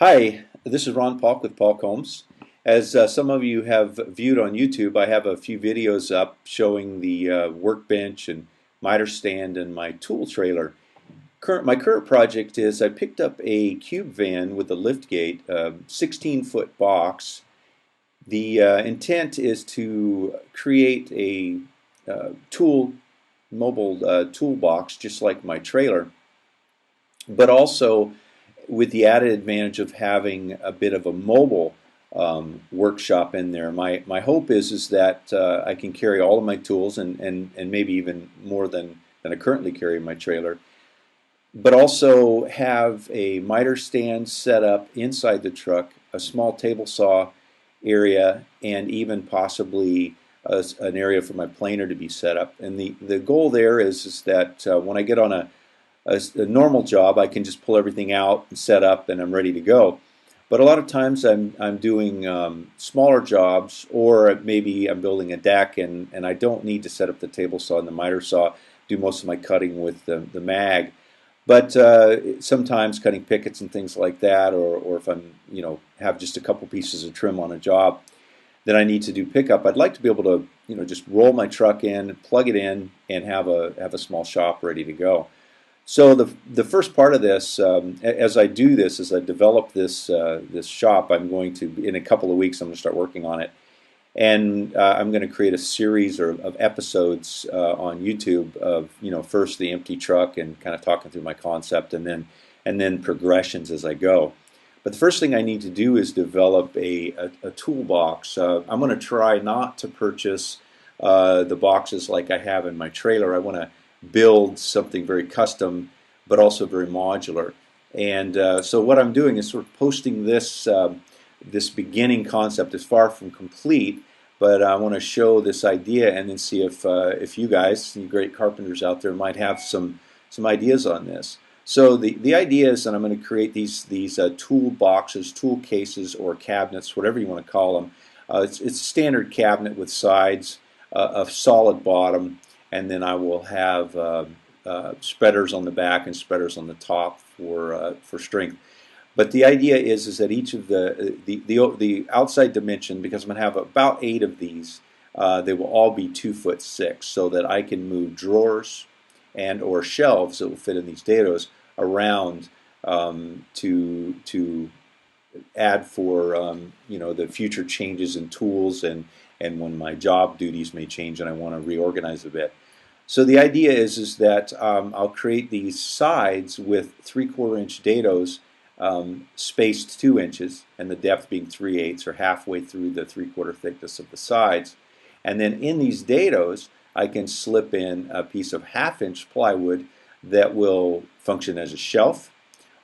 Hi, this is Ron Paulk with Paulk Homes. As some of you have viewed on YouTube, I have a few videos up showing the workbench and miter stand and my tool trailer. My current project is I picked up a cube van with a lift gate, a 16-foot box. The intent is to create a mobile toolbox just like my trailer, but also with the added advantage of having a bit of a mobile workshop in there. My hope is that I can carry all of my tools and maybe even more than I currently carry in my trailer, but also have a miter stand set up inside the truck, a small table saw area, and even possibly an area for my planer to be set up. And the goal there is that when I get on a normal job, I can just pull everything out and set up and I'm ready to go. But a lot of times I'm doing smaller jobs, or maybe I'm building a deck and I don't need to set up the table saw and the miter saw, do most of my cutting with the mag. But sometimes cutting pickets and things like that, or if I'm have just a couple pieces of trim on a job that I need to do pickup, I'd like to be able to just roll my truck in, plug it in, and have a small shop ready to go. So the first part of this, as I do this, as I develop this this shop, I'm going to, in a couple of weeks, I'm going to start working on it, and I'm going to create a series of episodes on YouTube of first the empty truck and kind of talking through my concept, and then progressions as I go. But the first thing I need to do is develop a toolbox. I'm going to try not to purchase the boxes like I have in my trailer. I want to build something very custom, but also very modular. And so what I'm doing is sort of posting this this beginning concept. Is far from complete, but I want to show this idea and then see if you guys, you great carpenters out there, might have some ideas on this. So the idea is that I'm going to create these tool boxes, tool cases, or cabinets, whatever you want to call them. It's a standard cabinet with sides, a solid bottom, and then I will have spreaders on the back and spreaders on the top for strength. But the idea is that each of the outside dimension, because I'm going to have about 8 of these, they will all be 2'6", so that I can move drawers and or shelves that will fit in these dados around to add for the future changes in tools and when my job duties may change and I want to reorganize a bit. So the idea is that I'll create these sides with 3/4 inch dados spaced 2 inches, and the depth being 3/8 or halfway through the 3/4 thickness of the sides. And then in these dados, I can slip in a piece of 1/2 inch plywood that will function as a shelf,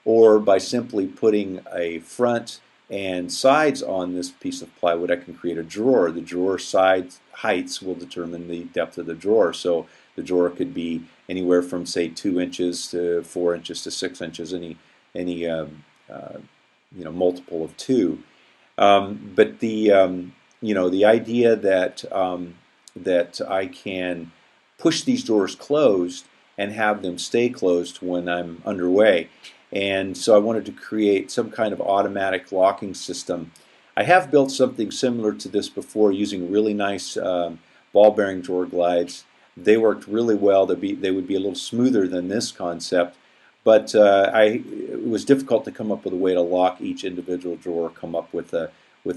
or by simply putting a front and sides on this piece of plywood, I can create a drawer. The drawer side heights will determine the depth of the drawer. So the drawer could be anywhere from, say, 2 inches to 4 inches to 6 inches, any multiple of 2. But the idea that I can push these drawers closed and have them stay closed when I'm underway. And so I wanted to create some kind of automatic locking system. I have built something similar to this before using really nice ball bearing drawer glides. They worked really well. They would be a little smoother than this concept, but it was difficult to come up with a way to lock each individual drawer, come up with a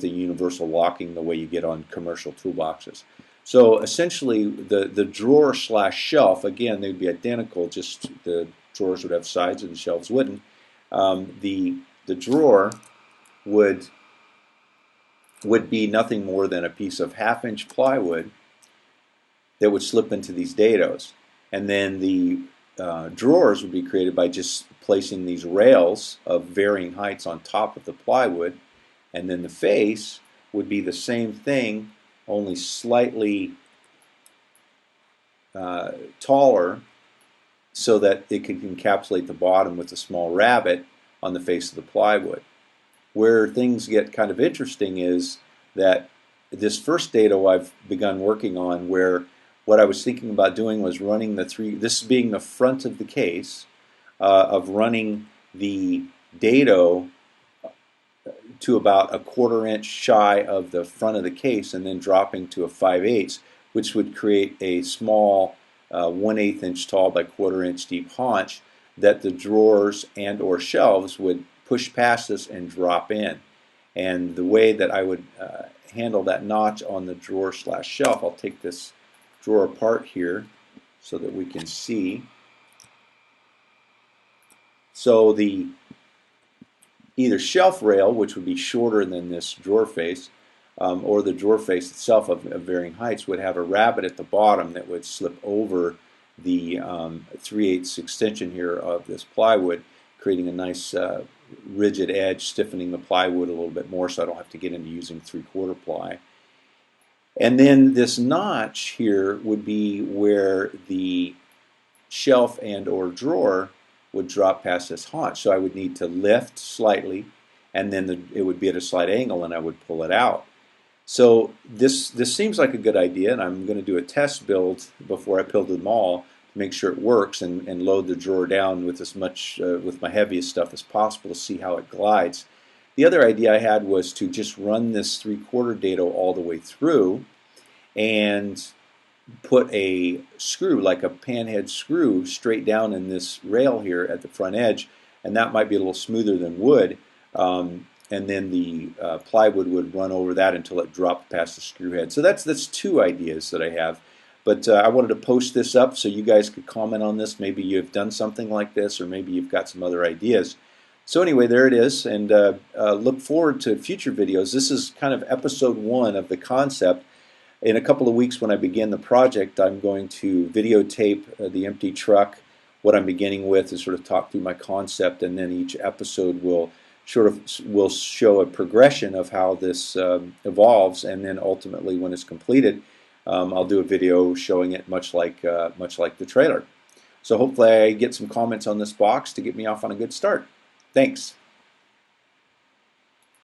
universal locking the way you get on commercial toolboxes. So essentially the drawer / shelf, again, they'd be identical, just the drawers would have sides and the shelves wouldn't. The drawer would be nothing more than a piece of 1/2 inch plywood that would slip into these dados. And then the drawers would be created by just placing these rails of varying heights on top of the plywood. And then the face would be the same thing, only slightly taller, so that it could encapsulate the bottom with a small rabbet on the face of the plywood. Where things get kind of interesting is that this first dado I've begun working on, where what I was thinking about doing was running this being the front of the case, of running the dado to about a 1/4 inch shy of the front of the case and then dropping to a 5/8, which would create a small 1/8 inch tall by 1/4 inch deep haunch that the drawers and or shelves would push past us and drop in. And the way that I would handle that notch on the drawer/shelf, I'll take this drawer apart here so that we can see. So the either shelf rail, which would be shorter than this drawer face, or the drawer face itself of varying heights, would have a rabbet at the bottom that would slip over the 3/8 extension here of this plywood, creating a nice rigid edge, stiffening the plywood a little bit more so I don't have to get into using 3/4 ply. And then this notch here would be where the shelf and or drawer would drop past this haunch. So I would need to lift slightly, and then it would be at a slight angle and I would pull it out. So this seems like a good idea, and I'm going to do a test build before I build them all to make sure it works and load the drawer down with as much with my heaviest stuff as possible to see how it glides. The other idea I had was to just run this 3/4 dado all the way through and put a screw, like a panhead screw, straight down in this rail here at the front edge, and that might be a little smoother than wood, and then the plywood would run over that until it dropped past the screw head. So that's 2 ideas that I have, but I wanted to post this up so you guys could comment on this. Maybe you've done something like this, or maybe you've got some other ideas. So anyway, there it is, and look forward to future videos. This is kind of episode 1 of the concept. In a couple of weeks when I begin the project, I'm going to videotape the empty truck, what I'm beginning with, and sort of talk through my concept, and then each episode will show a progression of how this evolves, and then ultimately when it's completed, I'll do a video showing it much like the trailer. So hopefully I get some comments on this box to get me off on a good start. Thanks.